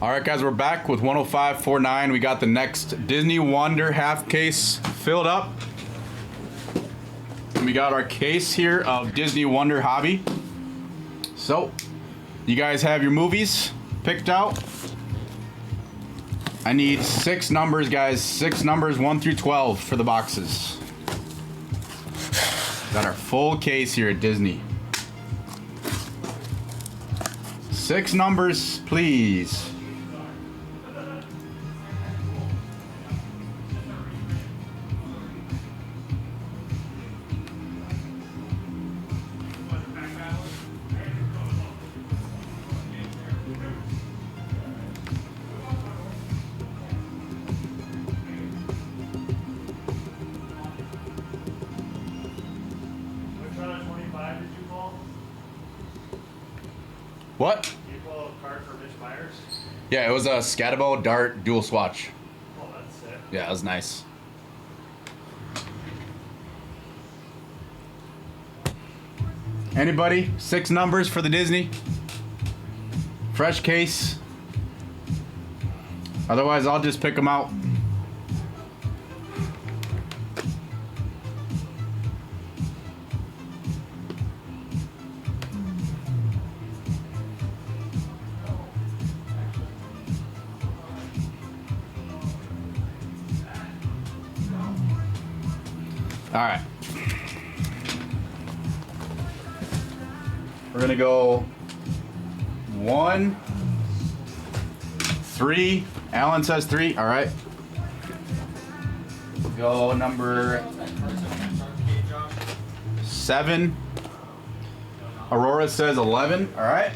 All right, guys, we're back with 10549. We got the next Disney Wonder half case filled up. And we got our case here of Disney Wonder Hobby. So, you guys have your movies picked out. I need 6 numbers, guys. 6 numbers, 1 through 12 for the boxes. Got our full case here at Disney. 6 numbers, please. What? Did you pull a card for Mitch Myers? Yeah, it was a Scatabo Dart dual swatch. Oh, that's sick. Yeah, it was nice. Anybody? 6 numbers for the Disney? Fresh case. Otherwise, I'll just pick them out. All right. We're gonna go 1, 3. Alan says 3. All right. Go number 7. Aurora says 11. All right.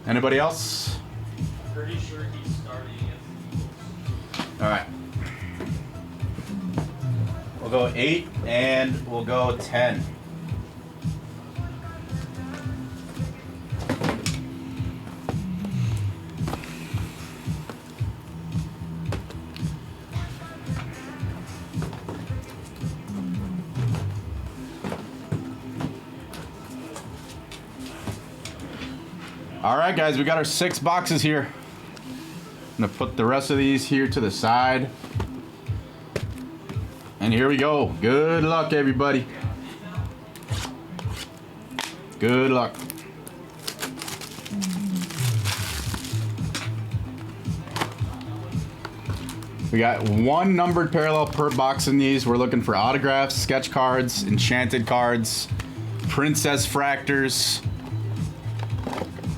Anybody else? Pretty sure he's starting against the Eagles. All right. We'll go 8 and we'll go 10. All right, guys, we got our 6 boxes here. I'm gonna put the rest of these here to the side. And here we go. Good luck, everybody. Good luck. We got 1 numbered parallel per box in these. We're looking for autographs, sketch cards, enchanted cards, princess fractors.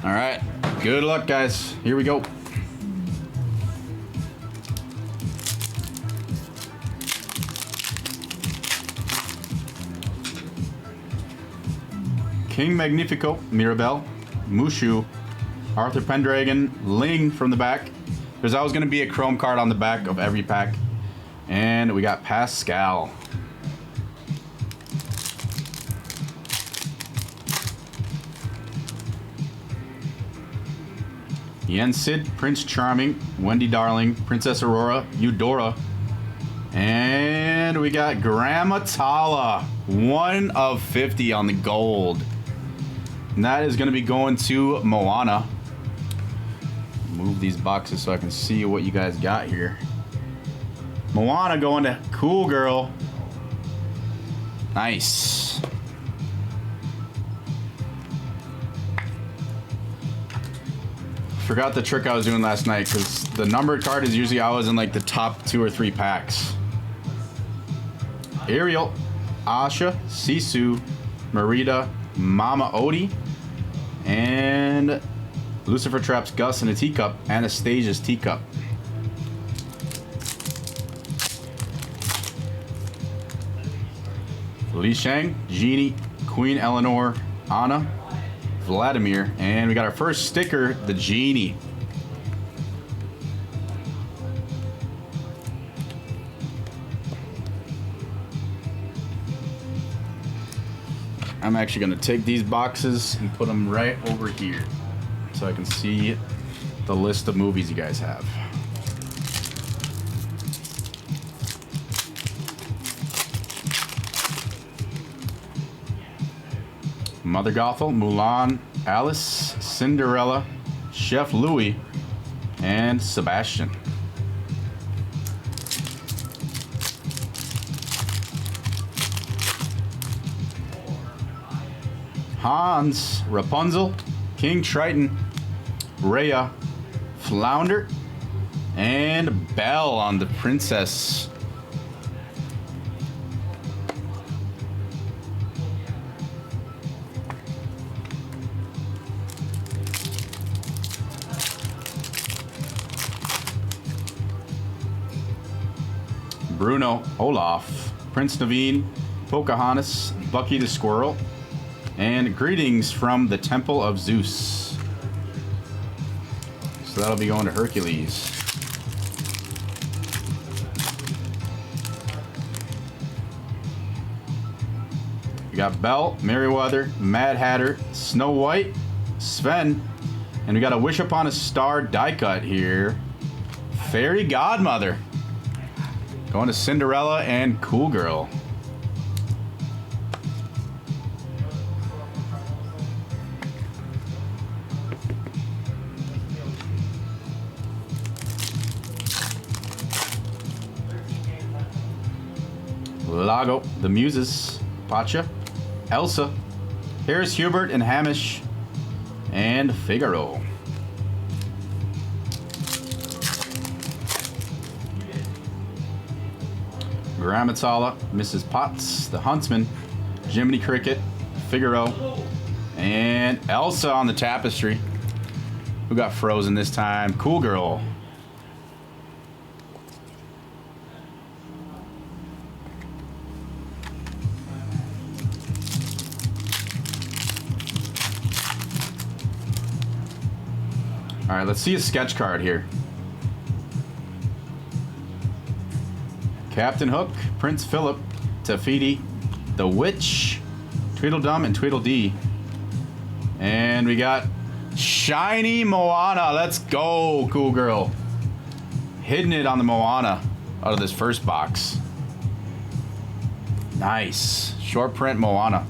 All right, good luck, guys. Here we go. King Magnifico, Mirabelle, Mushu, Arthur Pendragon, Ling from the back. There's always going to be a chrome card on the back of every pack. And we got Pascal. Yen Sid, Prince Charming, Wendy Darling, Princess Aurora, Eudora. And we got Grandma Tala. 1 of 50 on the gold. And that is going to be going to Moana. Move these boxes so I can see what you guys got here. Moana going to Cool Girl. Nice. Forgot the trick I was doing last night because the numbered card is usually always in like the top 2 or 3 packs. Ariel, Asha, Sisu, Merida, Mama Odie, and Lucifer Traps Gus in a teacup, Anastasia's teacup. Li Shang, Genie, Queen Eleanor, Anna, Vladimir, and we got our first sticker, the Genie. I'm actually going to take these boxes and put them right over here so I can see the list of movies you guys have. Mother Gothel, Mulan, Alice, Cinderella, Chef Louis, and Sebastian. Hans, Rapunzel, King Triton, Rhea, Flounder, and Belle on the Princess. Bruno, Olaf, Prince Naveen, Pocahontas, Bucky the Squirrel, and greetings from the Temple of Zeus. So that'll be going to Hercules. We got Belle, Merryweather, Mad Hatter, Snow White, Sven, and we got a Wish Upon a Star die cut here. Fairy Godmother. Going to Cinderella and Cool Girl. Lago, the Muses, Pacha, Elsa, Harris Hubert and Hamish, and Figaro. Grammatala, Mrs. Potts, the Huntsman, Jiminy Cricket, Figaro, and Elsa on the tapestry. Who got frozen this time? Cool Girl. All right, let's see a sketch card here. Captain Hook, Prince Philip, Tafiti, the Witch, Tweedledum, and Tweedledee. And we got shiny Moana. Let's go, Cool Girl. Hitting it on the Moana out of this first box. Nice. Short print Moana.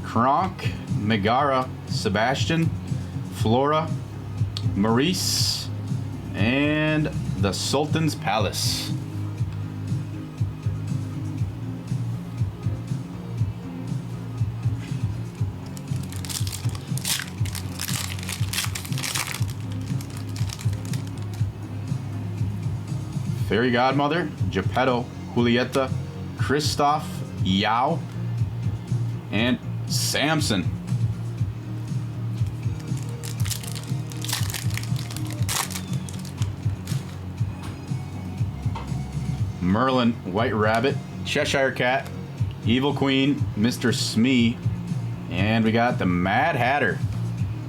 Kronk, Megara, Sebastian, Flora, Maurice, and the Sultan's Palace. Fairy Godmother, Geppetto, Julieta, Kristoff, Yao, and Samson. Merlin, White Rabbit, Cheshire Cat, Evil Queen, Mr. Smee, and we got the Mad Hatter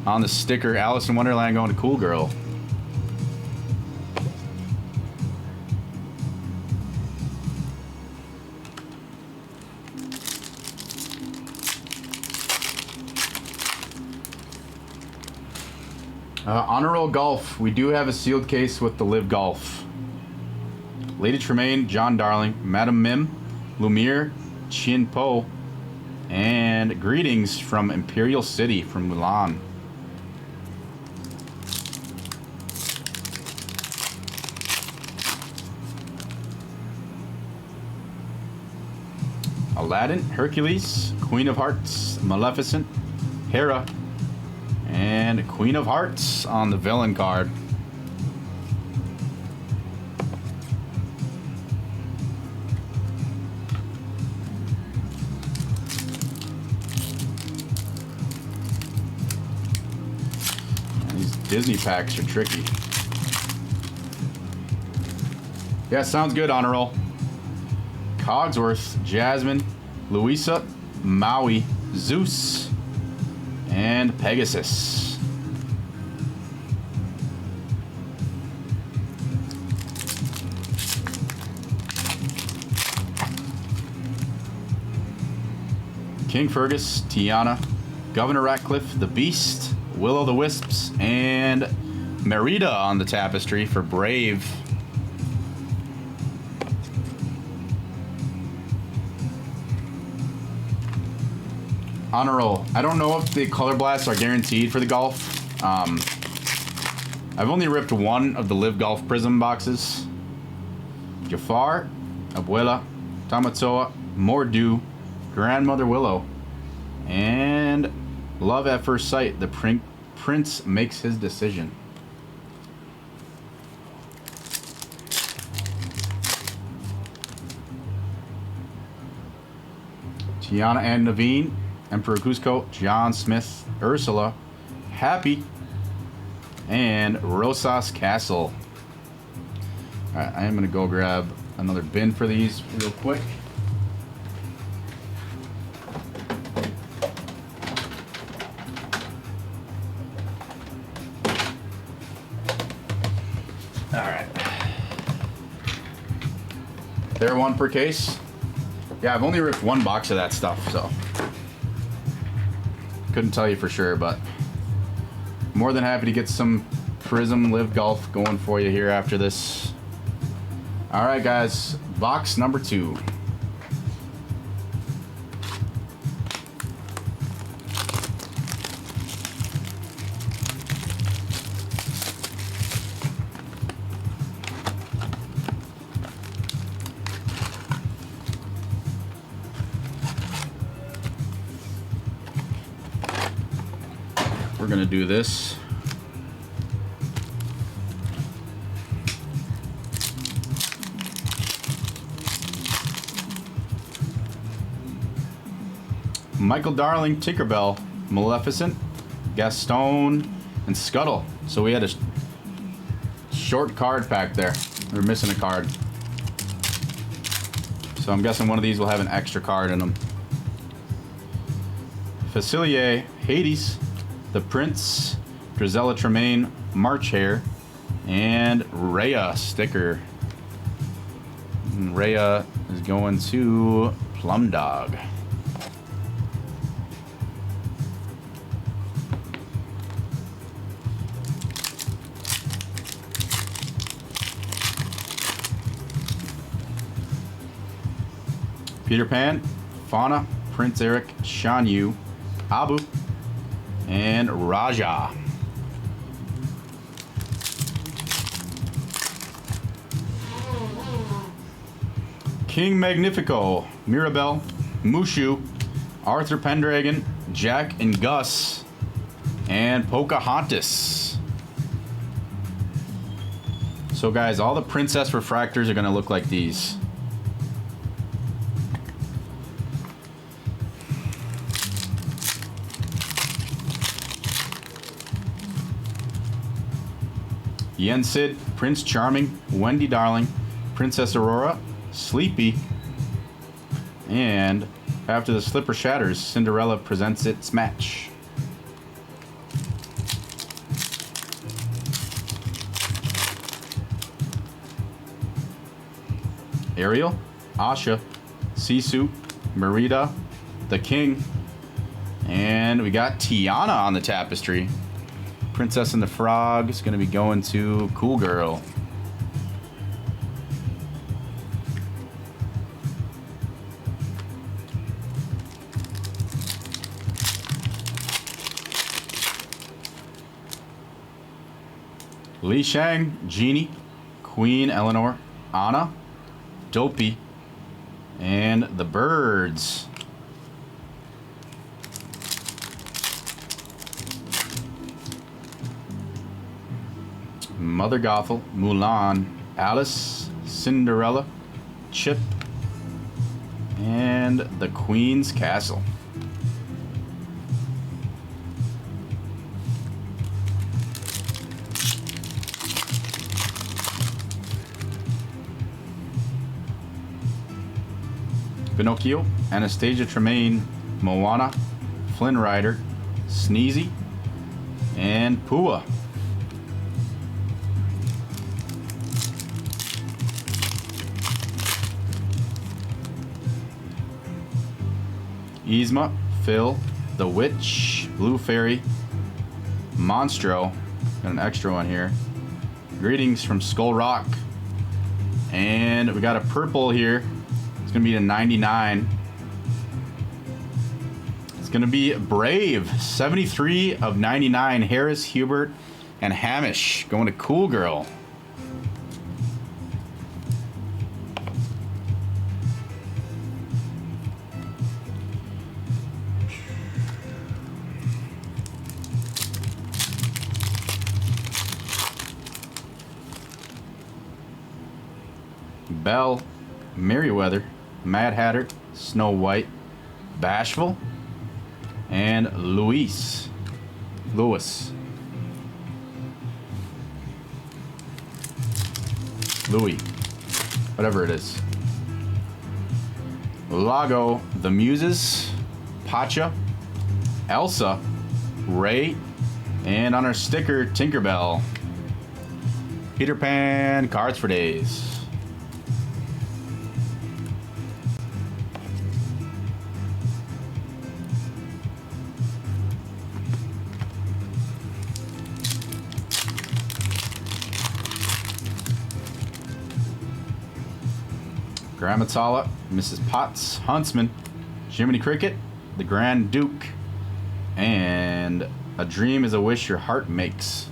on the sticker. Alice in Wonderland going to Cool Girl. Honor Roll Golf. We do have a sealed case with the Live Golf. Lady Tremaine, John Darling, Madam Mim, Lumiere, Chin Po, and greetings from Imperial City from Mulan. Aladdin, Hercules, Queen of Hearts, Maleficent, Hera, and Queen of Hearts on the villain card. Man, these Disney packs are tricky. Yeah, sounds good, Honor Roll. Cogsworth, Jasmine, Louisa, Maui, Zeus, and Pegasus. King Fergus, Tiana, Governor Ratcliffe, the Beast, Will-O' the Wisps, and Merida on the tapestry for Brave. Honor roll. I don't know if the color blasts are guaranteed for the golf. I've only ripped one of the Live Golf Prism boxes. Jafar, Abuela, Tamatoa, Mordu, Grandmother Willow, and Love at First Sight. The Prince makes his decision. Tiana and Naveen, Emperor Cusco, John Smith, Ursula, Happy, and Rosas Castle. Alright, I am going to go grab another bin for these real quick. Alright. They're one per case. Yeah, I've only ripped one box of that stuff, so couldn't tell you for sure, but more than happy to get some Prism Live Golf going for you here after this. All right, guys, box number 2. We're gonna do this. Michael Darling, Tinkerbell, Maleficent, Gaston, and Scuttle. So we had a short card pack there. We were missing a card. So I'm guessing one of these will have an extra card in them. Facilier, Hades, The Prince, Drizella Tremaine, March Hare, and Rhea sticker. And Rhea is going to Plum Dog. Peter Pan, Fauna, Prince Eric, Shan Yu, Abu, and Raja. King Magnifico, Mirabelle, Mushu, Arthur Pendragon, Jack and Gus, and Pocahontas. So guys, all the princess refractors are going to look like these. Yensid, Prince Charming, Wendy Darling, Princess Aurora, Sleepy, and after the slipper shatters, Cinderella presents its match. Ariel, Asha, Sisu, Merida, the King, and we got Tiana on the tapestry. Princess and the Frog is going to be going to Cool Girl. Li Shang, Genie, Queen Eleanor, Anna, Dopey, and the Birds. Mother Gothel, Mulan, Alice, Cinderella, Chip, and the Queen's Castle. Pinocchio, Anastasia Tremaine, Moana, Flynn Rider, Sneezy, and Pua. Yzma, Phil, The Witch, Blue Fairy, Monstro, Got an extra one here. Greetings from Skull Rock. And we got a purple here. It's going to be a 99. It's going to be Brave. 73 of 99. Harris, Hubert, and Hamish. Going to Cool Girl. Belle, Merriweather, Mad Hatter, Snow White, Bashful, and Lewis. Louis, whatever it is. Lago, The Muses, Pacha, Elsa, Ray, and on our sticker, Tinkerbell. Peter Pan, Cards for Days. Gramatala, Mrs. Potts, Huntsman, Jiminy Cricket, the Grand Duke, and A Dream is a Wish Your Heart Makes.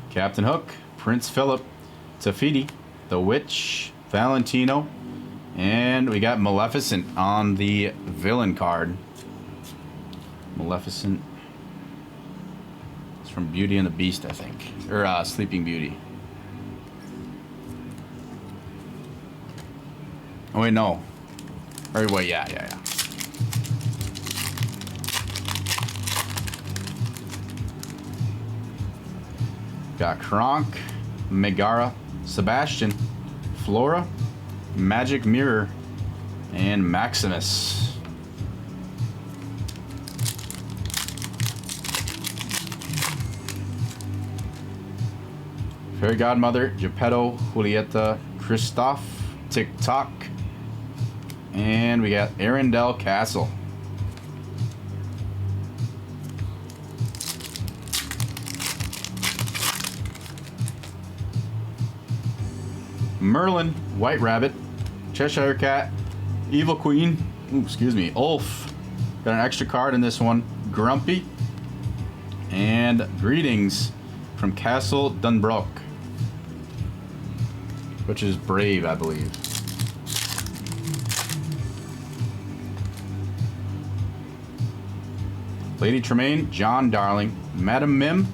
Captain Hook, Prince Philip, Tafiti, The Witch, Valentino, and we got Maleficent on the villain card. Maleficent. From Beauty and the Beast, I think. Or Sleeping Beauty. Oh, wait, no. Or, wait, yeah. Got Kronk, Megara, Sebastian, Flora, Magic Mirror, and Maximus. Fairy Godmother, Geppetto, Julieta, Kristoff, TikTok, and we got Arendelle Castle. Merlin, White Rabbit, Cheshire Cat, Evil Queen, Ulf. Got an extra card in this one, Grumpy, and Greetings from Castle Dunbrook, which is Brave, I believe. Lady Tremaine, John Darling, Madam Mim,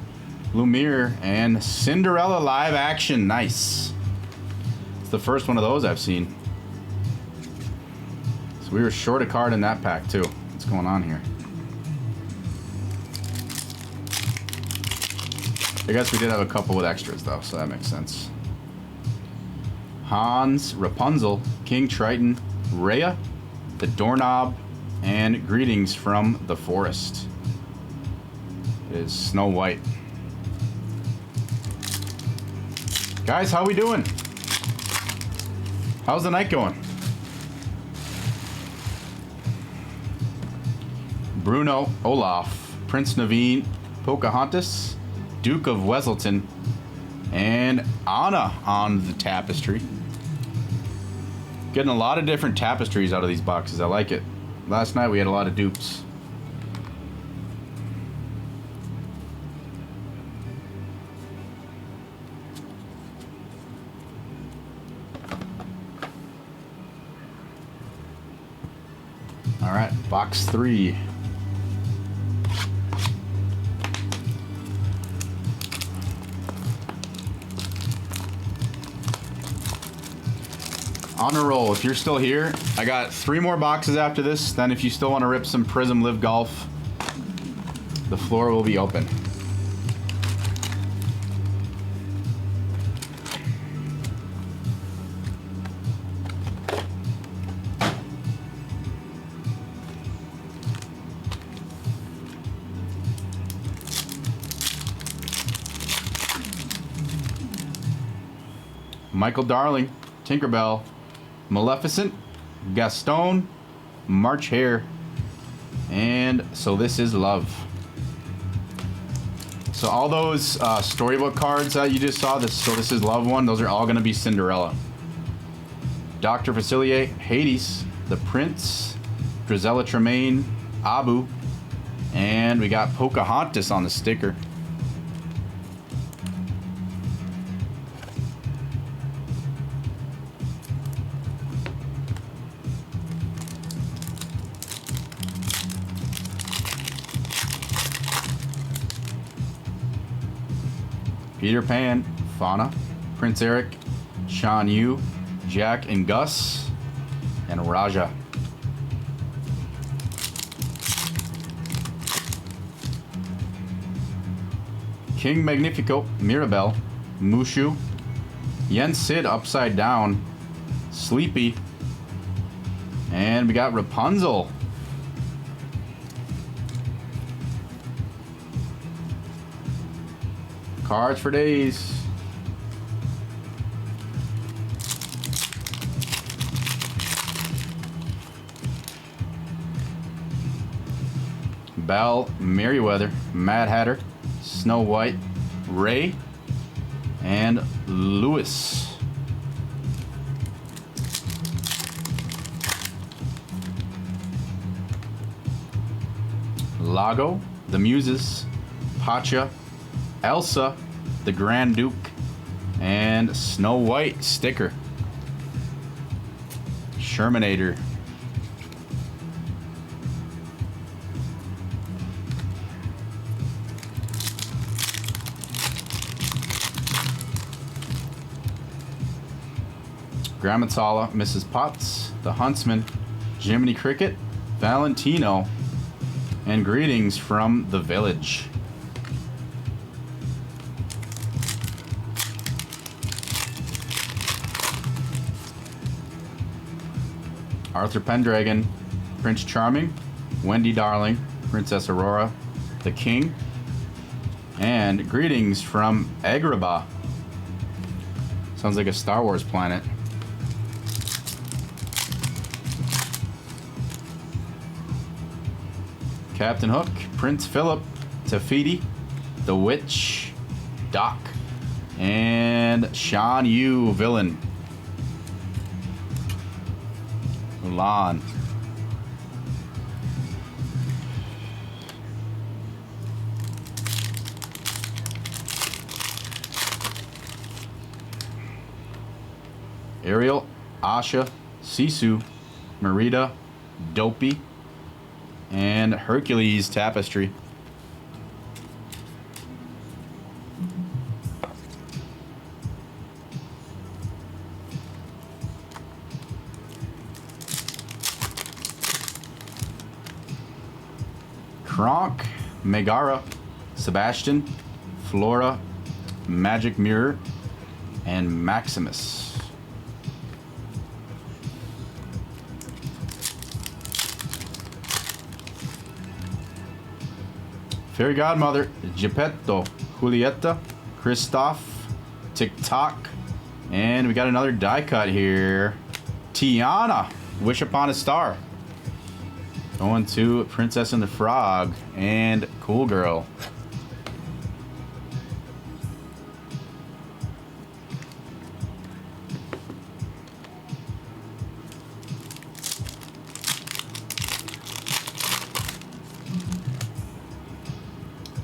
Lumiere, and Cinderella live action. Nice. It's the first one of those I've seen. So we were short a card in that pack too. What's going on here? I guess we did have a couple with extras though, so that makes sense. Hans, Rapunzel, King Triton, Rhea, the Doorknob, and Greetings from the Forest. It is Snow White. Guys, how we doing? How's the night going? Bruno, Olaf, Prince Naveen, Pocahontas, Duke of Weselton, and Anna on the tapestry. Getting a lot of different tapestries out of these boxes. I like it. Last night we had a lot of dupes. All right, box 3. On a roll. If you're still here, I got 3 more boxes after this. Then if you still want to rip some Prism Live Golf, the floor will be open. Michael Darling, Tinkerbell, Maleficent, Gaston, March Hare, and So This Is Love. So all those storybook cards that you just saw, this So This Is Love one, those are all going to be Cinderella. Dr. Facilier, Hades, The Prince, Drizella Tremaine, Abu, and we got Pocahontas on the sticker. Peter Pan, Fauna, Prince Eric, Shan Yu, Jack and Gus, and Raja. King Magnifico, Mirabelle, Mushu, Yen Sid upside down, Sleepy, and we got Rapunzel. Cards for days. Belle, Merriweather, Mad Hatter, Snow White, Ray, and Lewis. Lago, The Muses, Pacha, Elsa, the Grand Duke, and Snow White sticker. Shermanator. Grammatala, Mrs. Potts, the Huntsman, Jiminy Cricket, Valentino, and greetings from the village. Arthur Pendragon, Prince Charming, Wendy Darling, Princess Aurora, the King, and greetings from Agrabah. Sounds like a Star Wars planet. Captain Hook, Prince Philip, Tafiti, the Witch, Doc, and Shan Yu, Villain. Mulan. Ariel, Asha, Sisu, Merida, Dopey, and Hercules Tapestry. Kronk, Megara, Sebastian, Flora, Magic Mirror, and Maximus. Fairy Godmother, Geppetto, Julieta, Christoph, TikTok, and we got another die cut here. Tiana, Wish Upon a Star. Going to Princess and the Frog and Cool Girl.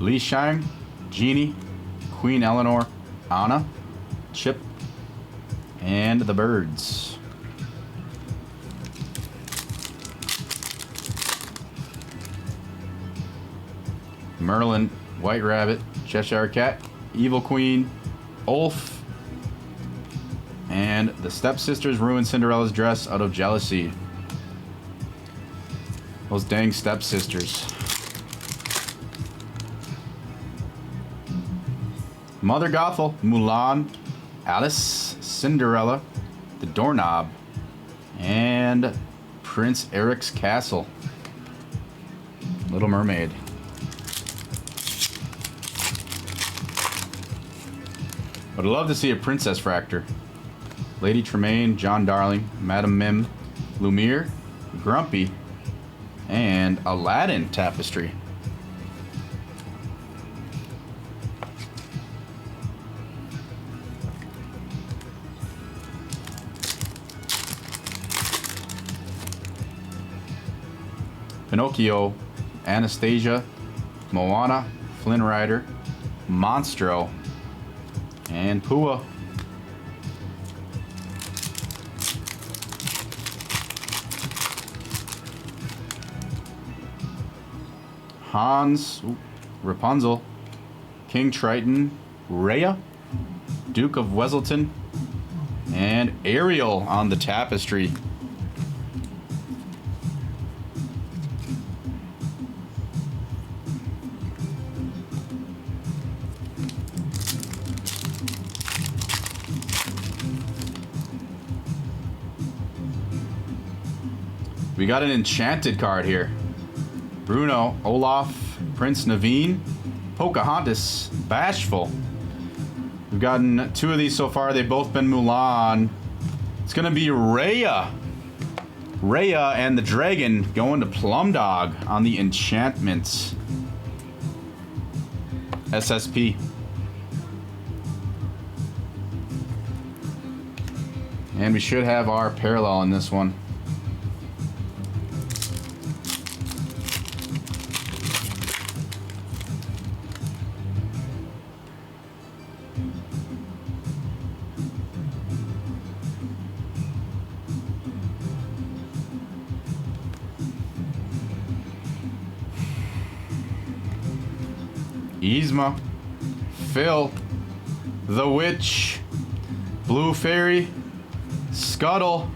Li Shang, Genie, Queen Eleanor, Anna, Chip, and the Birds. Merlin, White Rabbit, Cheshire Cat, Evil Queen, Ulf, and the stepsisters ruined Cinderella's dress out of jealousy. Those dang stepsisters. Mother Gothel, Mulan, Alice, Cinderella, the Doorknob, and Prince Eric's Castle. Little Mermaid. I'd love to see a Princess Fractor. Lady Tremaine, John Darling, Madam Mim, Lumiere, Grumpy, and Aladdin Tapestry. Pinocchio, Anastasia, Moana, Flynn Rider, Monstro, and Pua. Hans, Rapunzel, King Triton, Rhea, Duke of Weselton, and Ariel on the tapestry. We got an enchanted card here. Bruno, Olaf, Prince Naveen, Pocahontas, Bashful. We've gotten 2 of these so far. They've both been Mulan. It's going to be Rhea. Rhea and the dragon going to Plum Dog on the enchantments. SSP. And we should have our parallel in this one. Yzma, Phil, The Witch, Blue Fairy, Scuttle,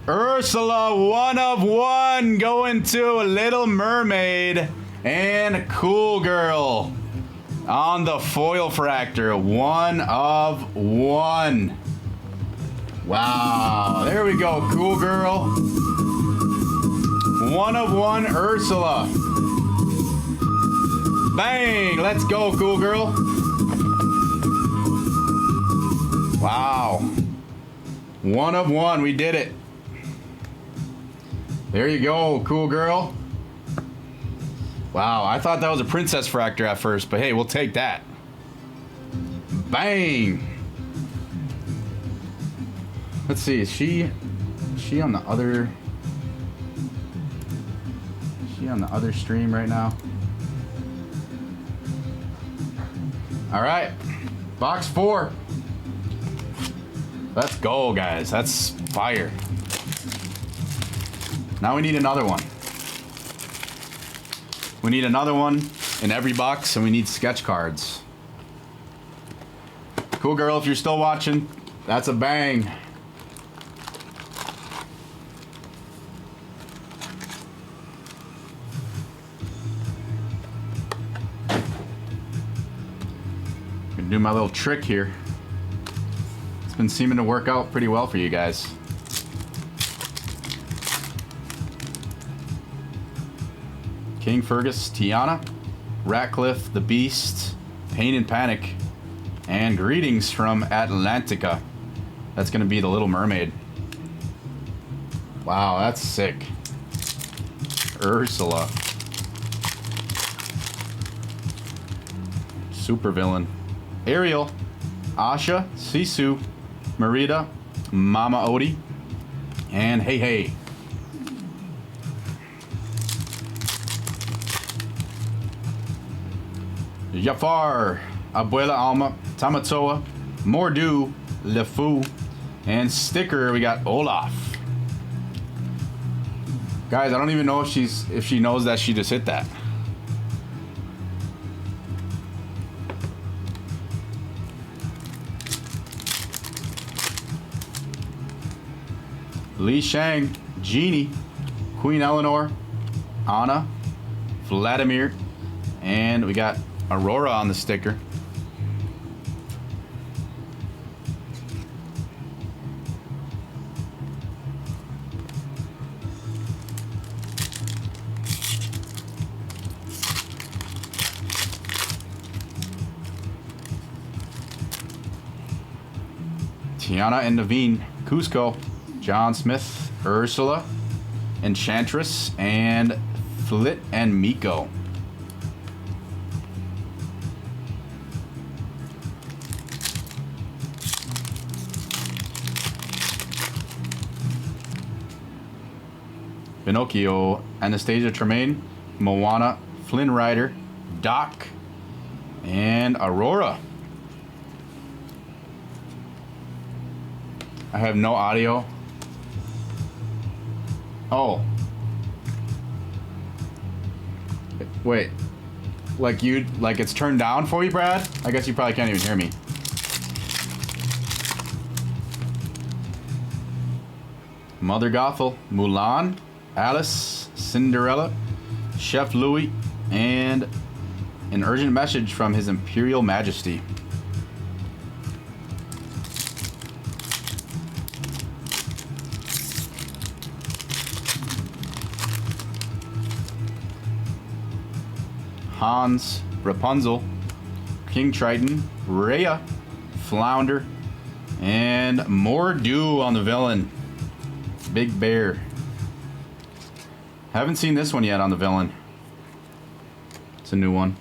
Ursula, 1 of 1 going to Little Mermaid, and Cool Girl on the foil fractor, 1 of 1. Wow, there we go, Cool Girl. 1 of 1 Ursula. Bang! Let's go, Cool Girl. Wow. 1 of 1. We did it. There you go, Cool Girl. Wow, I thought that was a princess fractor at first, but hey, we'll take that. Bang! Let's see, is she on the other... Is she on the other stream right now? All right, box 4. Let's go, guys. That's fire. Now we need another one. We need another one in every box, and we need sketch cards. Cool Girl, if you're still watching, that's a bang. Do my little trick here. It's been seeming to work out pretty well for you guys. King Fergus, Tiana, Ratcliffe, the Beast, Pain and Panic, and Greetings from Atlantica. That's gonna be the Little Mermaid. Wow, that's sick. Ursula. Super villain. Ariel, Asha, Sisu, Merida, Mama Odie, and Hey Hey. Jafar, Abuela Alma, Tamatoa, Mordu, LeFou, and sticker, we got Olaf. Guys, I don't even know if she knows that she just hit that. Li Shang, Genie, Queen Eleanor, Anna, Vladimir, and we got Aurora on the sticker. Tiana and Naveen, Cusco, John Smith, Ursula, Enchantress, and Flit and Miko. Pinocchio, Anastasia Tremaine, Moana, Flynn Rider, Doc, and Aurora. I have no audio. Oh. Wait. Like it's turned down for you, Brad? I guess you probably can't even hear me. Mother Gothel, Mulan, Alice, Cinderella, Chef Louis, and an urgent message from His Imperial Majesty. Hans, Rapunzel, King Triton, Rhea, Flounder, and Mordu on the villain. Big Bear. Haven't seen this one yet on the villain. It's a new one.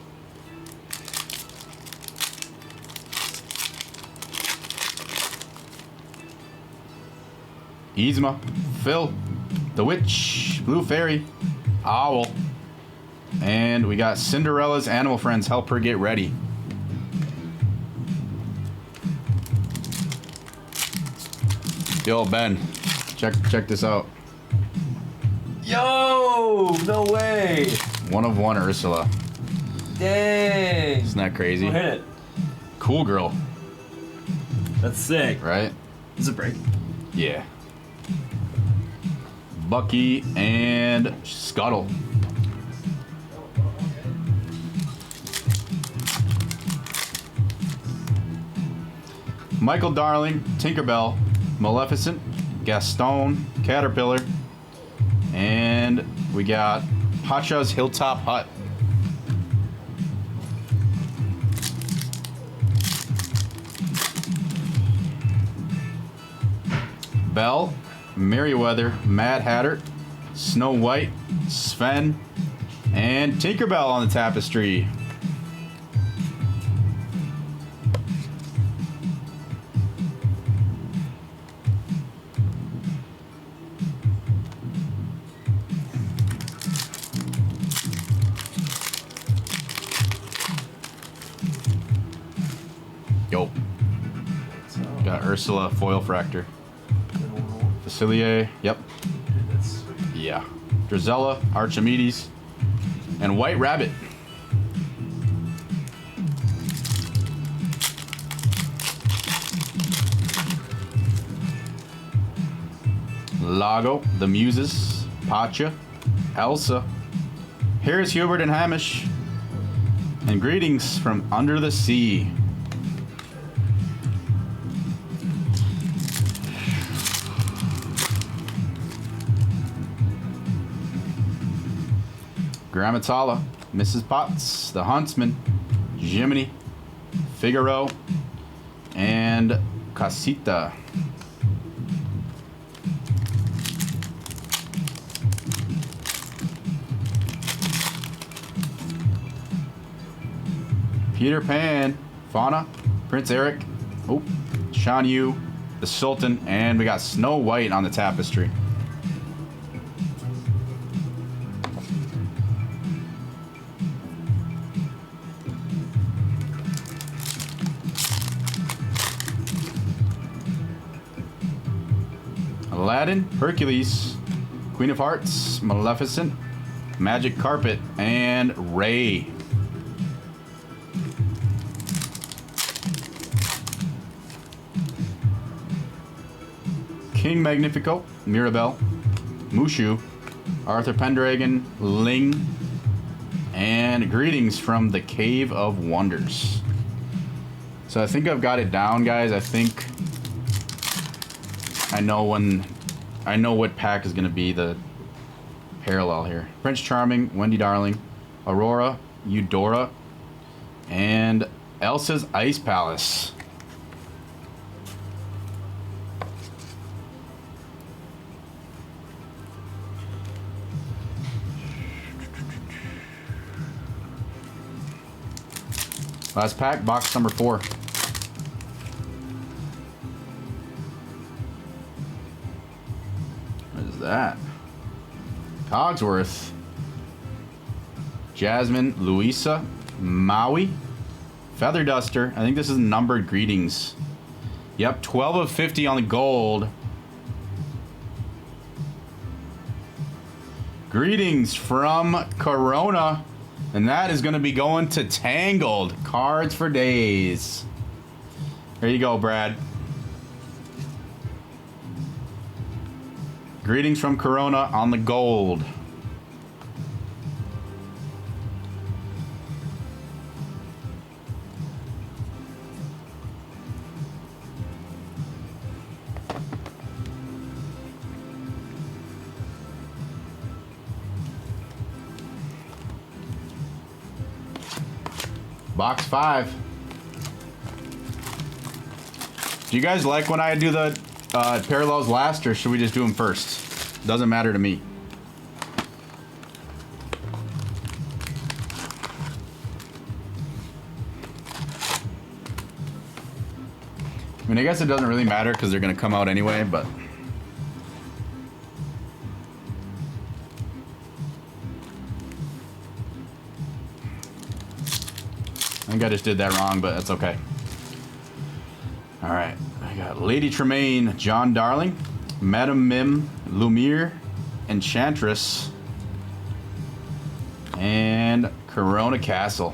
Yzma, Phil, The Witch, Blue Fairy, Owl, and we got Cinderella's animal friends. Help her get ready. Yo, Ben, check this out. Yo, no way. One of one Ursula. Dang. Isn't that crazy? Go hit it. Cool girl, That's sick. right? Is it break? Yeah. Bucky and Scuttle. Michael Darling, Tinkerbell, Maleficent, Gaston, Caterpillar, and we got Pacha's Hilltop Hut. Belle, Merryweather, Mad Hatter, Snow White, Sven, and Tinkerbell on the tapestry. Yo. Got Ursula foil fractor. Facilier, yep. That's sweet. Yeah. Drizella, Archimedes, and White Rabbit. Lago, The Muses, Pacha, Elsa, Harris, Hubert, and Hamish, and greetings from under the sea. Grammatala, Mrs. Potts, The Huntsman, Jiminy, Figaro, and Casita. Peter Pan, Fauna, Prince Eric, oh, Shan Yu, the Sultan, and we got Snow White on the tapestry. Aladdin, Hercules, Queen of Hearts, Maleficent, Magic Carpet, and Ray. King Magnifico, Mirabelle, Mushu, Arthur Pendragon, Ling, and greetings from the Cave of Wonders. So I think I've got it down, guys. I think I know what pack is going to be the parallel here. Prince Charming, Wendy Darling, Aurora, Eudora, and Elsa's Ice Palace. Last pack, box number 4. What is that? Cogsworth. Jasmine, Louisa, Maui, Feather Duster. I think this is numbered greetings. Yep, 12 of 50 on the gold. Greetings from Corona. And that is going to be going to Tangled. Cards for days. There you go, Brad. Greetings from Corona on the gold. Box 5. Do you guys like when I do the parallels last, or should we just do them first? Doesn't matter to me. I mean, I guess it doesn't really matter because they're going to come out anyway, but... I think I just did that wrong, but that's okay. All right, I got Lady Tremaine, John Darling, Madam Mim, Lumiere, Enchantress, and Corona Castle.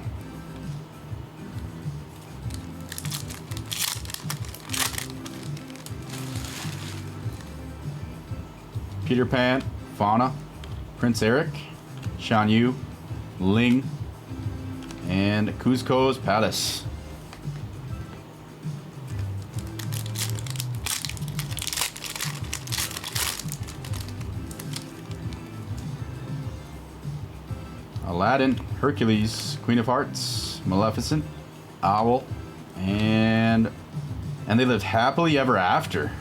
Peter Pan, Fauna, Prince Eric, Shan Yu, Ling, and Kuzco's Palace. Aladdin, Hercules, Queen of Hearts, Maleficent, Owl, and they lived happily ever after.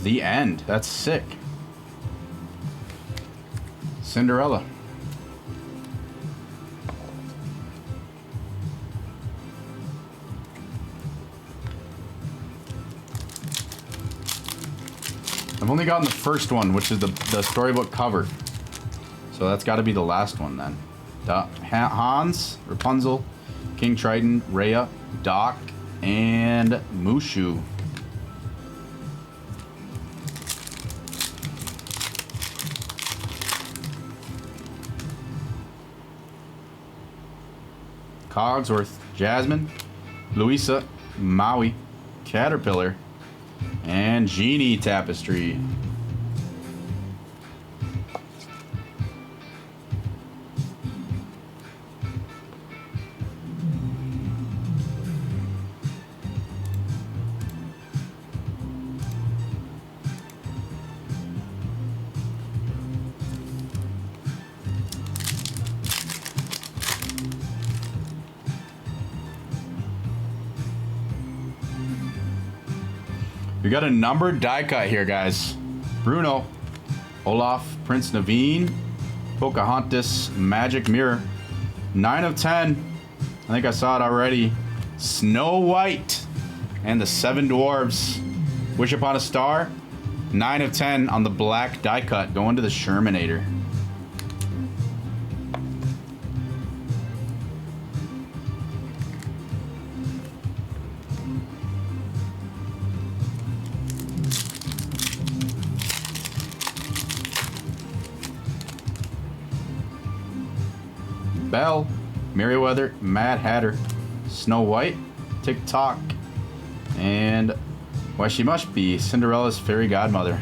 The end. That's sick. Cinderella. I've only gotten the first one, which is the storybook cover. So that's got to be the last one then. Hans, Rapunzel, King Triton, Rhea, Doc, and Mushu. Cogsworth, Jasmine, Louisa, Maui, Caterpillar, and Genie Tapestry. We got a numbered die cut here, guys. Bruno, Olaf, Prince Naveen, Pocahontas, Magic Mirror. 9 of 10. I think I saw it already. Snow White and the 7 Dwarves. Wish Upon a Star. 9 of 10 on the black die cut. Going to the Shermanator. Belle, Merriweather, Mad Hatter, Snow White, Tick-Tock, and, why, she must be Cinderella's fairy godmother.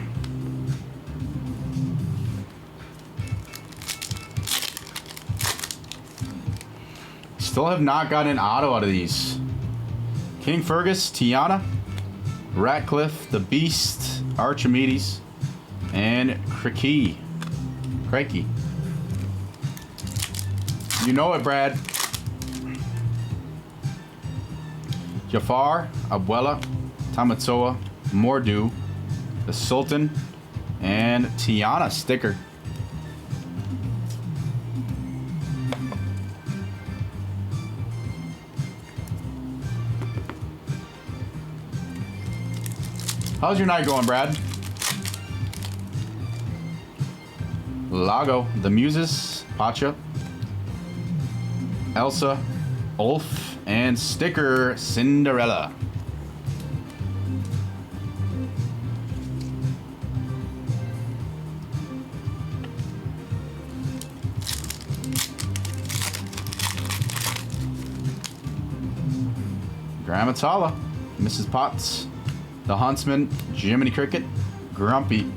Still have not gotten an auto out of these. King Fergus, Tiana, Ratcliffe, the Beast, Archimedes, and Crikey. You know it, Brad. Jafar, Abuela, Tamatsoa, Mordu, the Sultan, and Tiana sticker. How's your night going, Brad? Lago, the Muses, Pacha, Elsa, Ulf, and Sticker, Cinderella. Gramatala, Mrs. Potts, the Huntsman, Jiminy Cricket, Grumpy,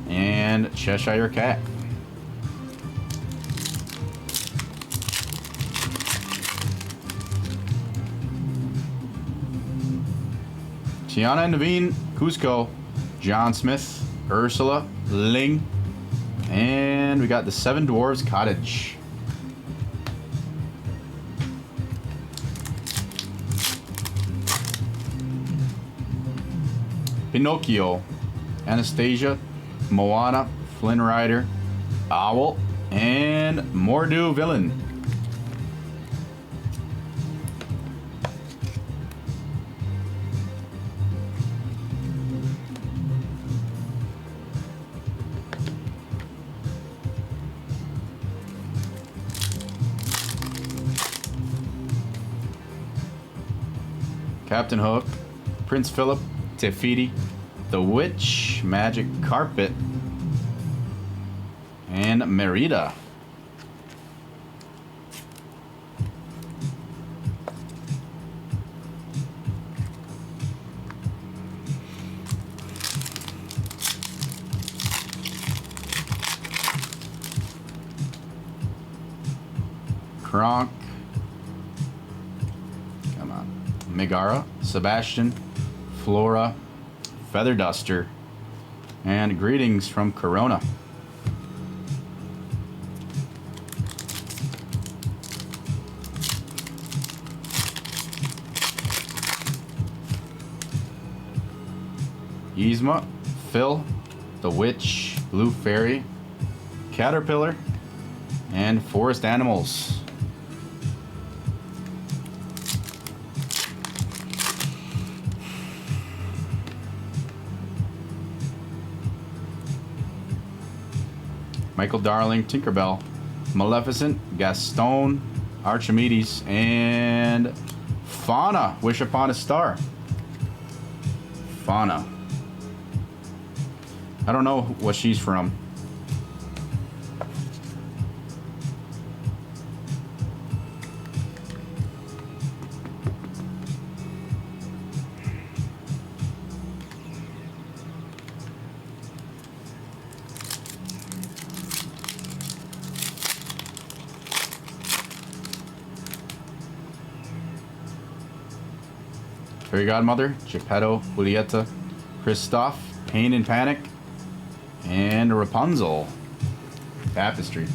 and Cheshire Cat. Tiana and Naveen, Cusco, John Smith, Ursula, Ling, and we got the Seven Dwarves Cottage. Pinocchio, Anastasia, Moana, Flynn Rider, Owl, and Mordu Villain. Captain Hook, Prince Philip, Tefiti, The Witch, Magic Carpet, and Merida. Kronk. Come on. Megara, Sebastian, Flora, Feather Duster, and greetings from Corona. Yzma, Phil, The Witch, Blue Fairy, Caterpillar, and Forest Animals. Michael Darling, Tinkerbell, Maleficent, Gaston, Archimedes, and Fauna, Wish Upon a Star. Fauna. I don't know what she's from. Fairy Godmother, Geppetto, Julieta, Kristoff, Pain and Panic, and Rapunzel. Tapestry.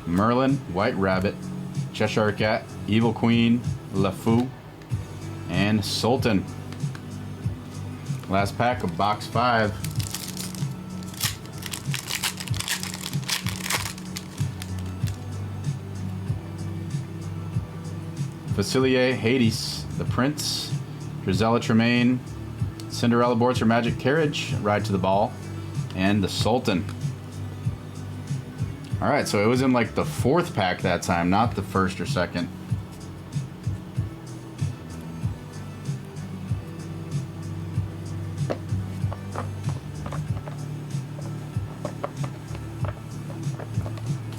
Merlin, White Rabbit, Cheshire Cat, Evil Queen, LeFou, and Sultan. Last pack of box 5. Facilier, Hades, The Prince, Drizella Tremaine, Cinderella boards her magic carriage, Ride to the Ball, and the Sultan. Alright, so it was in like the 4th pack that time, not the 1st or 2nd.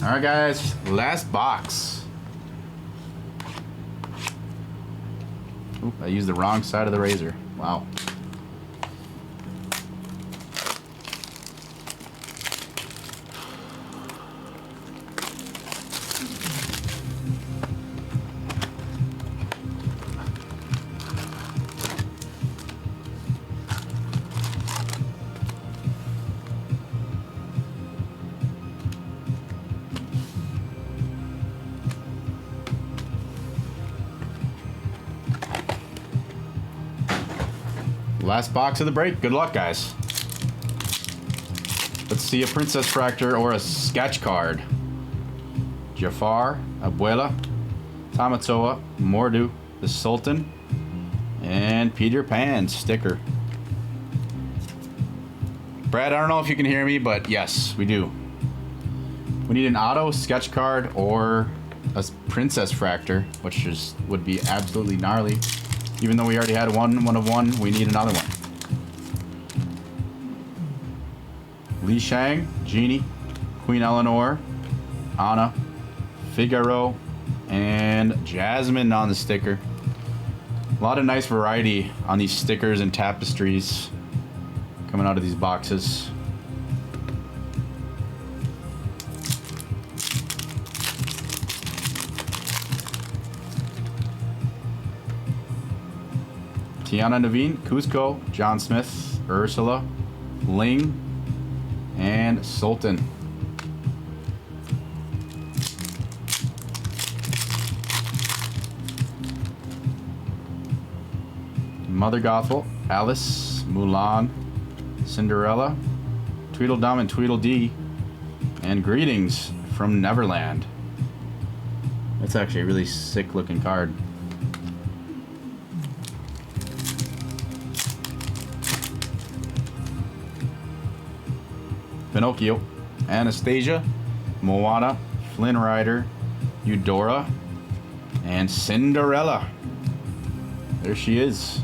Alright guys, last box. Oop, I used the wrong side of the razor. Wow. Last box of the break. Good luck, guys. see a Princess Fractor or a sketch card. Jafar, Abuela, Tamatoa, Mordu, the Sultan, and Peter Pan sticker. Brad, I don't know if you can hear me, but yes, we do. We need an auto, sketch card, or a Princess Fractor, which would be absolutely gnarly. Even though we already had one of one, we need another one. Li Shang, Genie, Queen Eleanor, Anna, Figaro, and Jasmine on the sticker. A lot of nice variety on these stickers and tapestries coming out of these boxes. Tiana Naveen, Cusco, John Smith, Ursula, Ling, and Sultan. Mother Gothel, Alice, Mulan, Cinderella, Tweedledum and Tweedledee, and Greetings from Neverland. That's actually a really sick looking card. Pinocchio, Anastasia, Moana, Flynn Rider, Eudora, and Cinderella. There she is.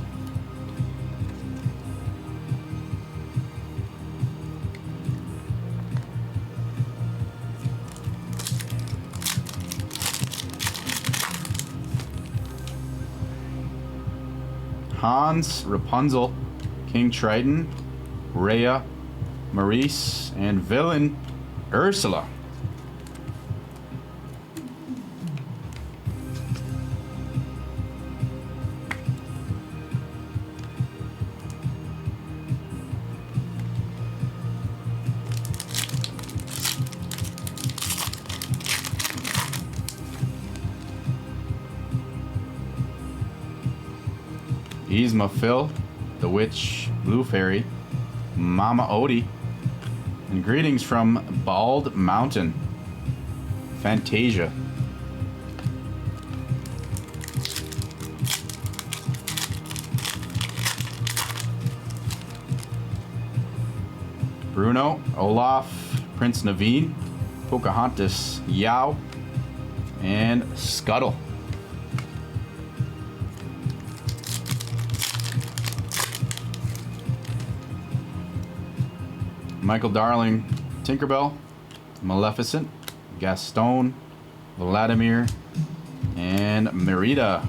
Hans, Rapunzel, King Triton, Rhea, Maurice, and villain Ursula. Yzma Phil, the Witch, Blue Fairy, Mama Odie, and greetings from Bald Mountain, Fantasia. Bruno, Olaf, Prince Naveen, Pocahontas, Yao, and Scuttle. Michael Darling, Tinkerbell, Maleficent, Gaston, Vladimir, and Merida.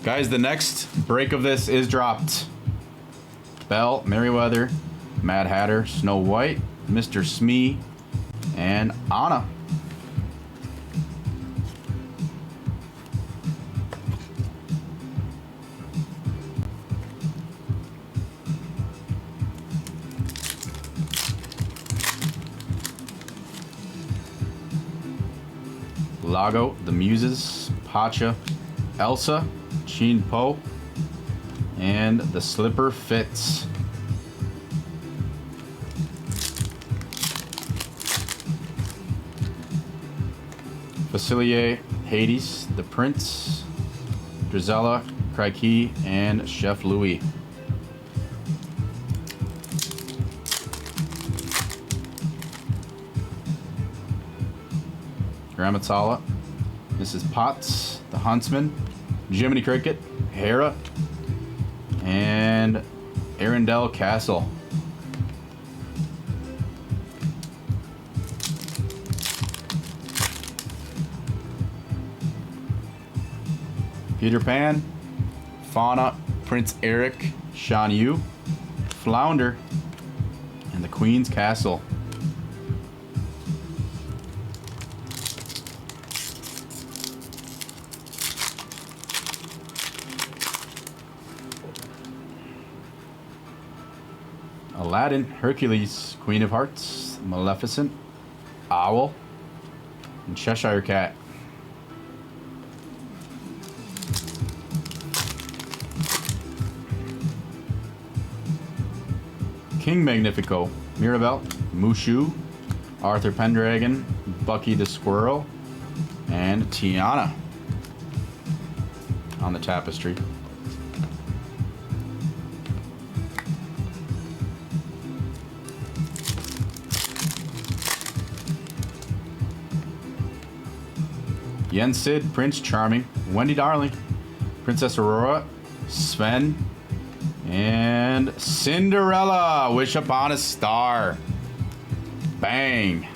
Guys, the next break of this is dropped. Belle, Merryweather, Mad Hatter, Snow White, Mr. Smee, and Anna. Lago, the Muses, Pacha, Elsa, Sheen Po, and the Slipper Fits. Facilier, Hades, The Prince, Drizella, Crikey, and Chef Louis. Gramatala, Mrs. Potts, The Huntsman, Jiminy Cricket, Hera, and Arendelle Castle. Peter Pan, Fauna, Prince Eric, Shan Yu, Flounder, and the Queen's Castle. Aladdin, Hercules, Queen of Hearts, Maleficent, Owl, and Cheshire Cat. King Magnifico, Mirabelle, Mushu, Arthur Pendragon, Bucky the Squirrel, and Tiana on the tapestry. Yen Sid, Prince Charming, Wendy Darling, Princess Aurora, Sven, and Cinderella, Wish Upon a Star. Bang.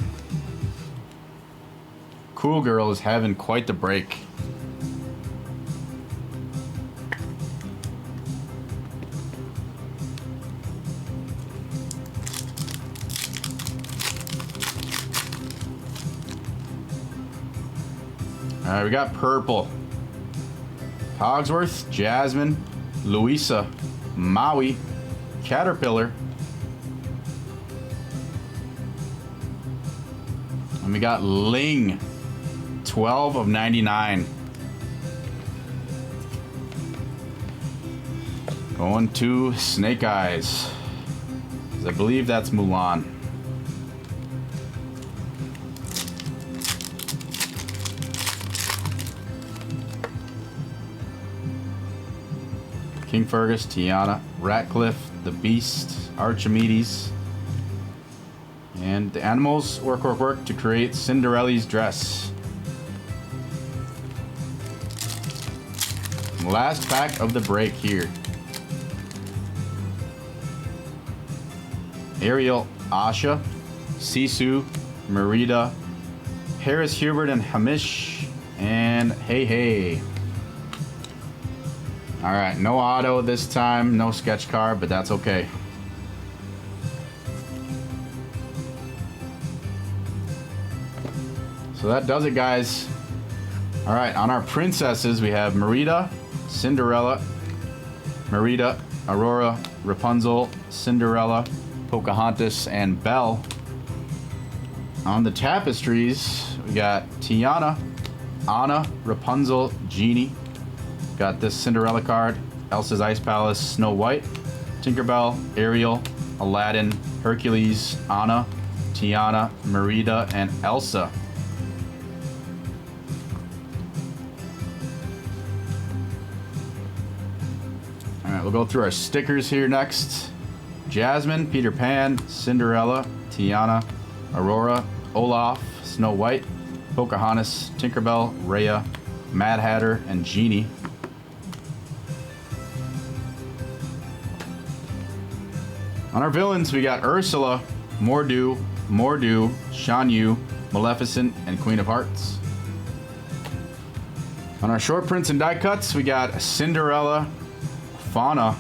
Cool Girl is having quite the break. All right, we got purple. Hogsworth, Jasmine, Louisa, Maui, Caterpillar. And we got Ling, 12 of 99. Going to Snake Eyes. 'Cause I believe that's Mulan. King Fergus, Tiana, Ratcliffe, the Beast, Archimedes. And the animals work to create Cinderella's dress. Last pack of the break here. Ariel, Asha, Sisu, Merida, Harris, Hubert, and Hamish, and Hey Hey. All right, no auto this time, no sketch card, but that's okay. So that does it, guys. All right, on our princesses, we have Merida, Cinderella, Merida, Aurora, Rapunzel, Cinderella, Pocahontas, and Belle. On the tapestries, we got Tiana, Anna, Rapunzel, Genie. Got this Cinderella card, Elsa's Ice Palace, Snow White, Tinkerbell, Ariel, Aladdin, Hercules, Anna, Tiana, Merida, and Elsa. Alright, we'll go through our stickers here next. Jasmine, Peter Pan, Cinderella, Tiana, Aurora, Olaf, Snow White, Pocahontas, Tinkerbell, Rhea, Mad Hatter, and Genie. On our villains, we got Ursula, Mordu, Shan Yu, Maleficent, and Queen of Hearts. On our short prints and die cuts, we got Cinderella, Fauna,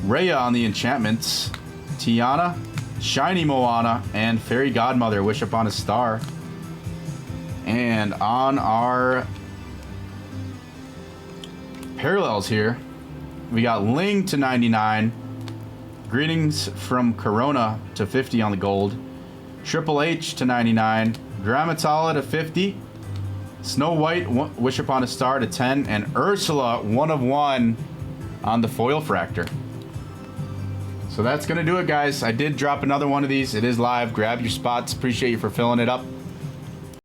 Rhea on the enchantments, Tiana, Shiny Moana, and Fairy Godmother, Wish Upon a Star. And on our parallels here, we got Ling to 99, Greetings from Corona to 50 on the gold, Triple H to 99, Grammatala to 50, Snow White, Wish Upon a Star to 10, and Ursula, 1 of 1 on the foil fractor. So that's going to do it, guys. I did drop another one of these. It is live. Grab your spots. Appreciate you for filling it up.